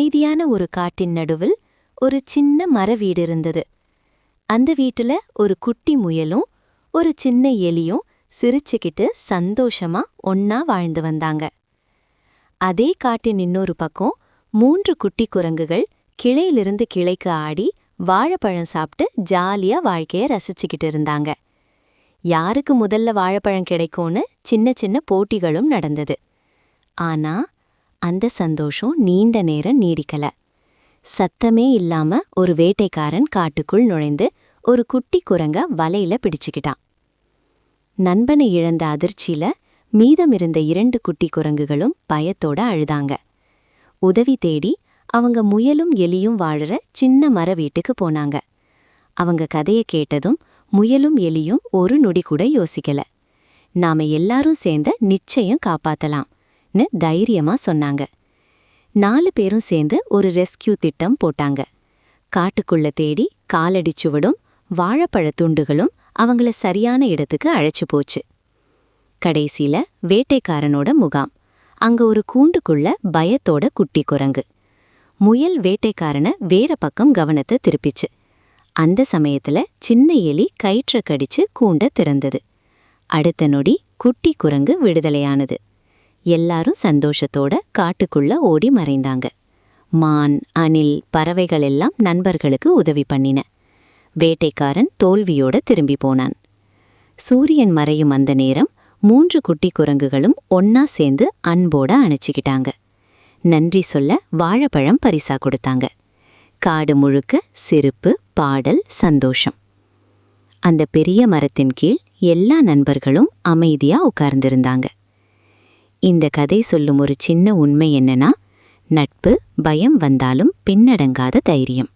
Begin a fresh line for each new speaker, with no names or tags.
அமைதியான ஒரு காட்டின் நடுவில் ஒரு சின்ன மர வீடு இருந்தது. அந்த வீட்டுல ஒரு குட்டி முயலும் ஒரு சின்ன எலியும் சிரிச்சுக்கிட்டு சந்தோஷமா ஒன்னா வாழ்ந்து வந்தாங்க. அதே காட்டின் இன்னொரு பக்கம் 3 குட்டி குரங்குகள் கிளையிலிருந்து கிளைக்கு ஆடி வாழைப்பழம் சாப்பிட்டு ஜாலியா வாழ்க்கைய ரசிச்சுக்கிட்டு இருந்தாங்க. யாருக்கு முதல்ல வாழைப்பழம் கிடைக்கும்னு சின்ன சின்ன போட்டிகளும் நடந்தது. ஆனா அந்த சந்தோஷம் நீண்ட நேரம் நீடிக்கல. சத்தமே இல்லாம ஒரு வேட்டைக்காரன் காட்டுக்குள் நுழைந்து ஒரு குட்டி குரங்க வலையில பிடிச்சுக்கிட்டான். நண்பனை இழந்த அதிர்ச்சியில மீதமிருந்த 2 குட்டி குரங்குகளும் பயத்தோட அழுதாங்க. உதவி தேடி அவங்க முயலும் எலியும் வாழுற சின்ன மர வீட்டுக்கு போனாங்க. அவங்க கதைய கேட்டதும் முயலும் எலியும் ஒரு நொடி கூட யோசிக்கல. நாம எல்லாரும் சேர்ந்து நிச்சயம் காப்பாத்தலாம்னு தைரியமா சொன்னாங்க. 4 பேரும் சேர்ந்து ஒரு ரெஸ்கியூ திட்டம் போட்டாங்க. காட்டுக்குள்ள தேடி காலடி சுவடும் வாழைப்பழத் துண்டுகளும் அவங்கள சரியான இடத்துக்கு அழைச்சு போச்சு. கடைசியில வேட்டைக்காரனோட முகாம். அங்க ஒரு கூண்டுக்குள்ள பயத்தோட குட்டி குரங்கு. முயல் வேட்டைக்காரனை வேற பக்கம் கவனத்தை திருப்பிச்சு. அந்த சமயத்துல சின்ன எலி கயிற்ற கடிச்சு கூண்ட திறந்தது. அடுத்த நொடி குட்டி குரங்கு விடுதலையானது. எல்லாரும் சந்தோஷத்தோட காட்டுக்குள்ள ஓடி மறைந்தாங்க. மான், அணில், பறவைகள் எல்லாம் நண்பர்களுக்கு உதவி பண்ணின. வேட்டைக்காரன் தோல்வியோட திரும்பி போனான். சூரியன் மறையும் அந்த நேரம் 3 குட்டி குரங்குகளும் ஒன்னா சேர்ந்து அன்போட அணைச்சிக்கிட்டாங்க. நன்றி சொல்ல வாழைப்பழம் பரிசா கொடுத்தாங்க. காடு முழுக்க சிரிப்பு, பாடல், சந்தோஷம். அந்த பெரிய மரத்தின் கீழ் எல்லா நண்பர்களும் அமைதியா உட்கார்ந்திருந்தாங்க. இந்த கதை சொல்லும் ஒரு சின்ன உண்மை என்னன்னா, நட்பு பயம் வந்தாலும் பின்னடங்காத தைரியம்.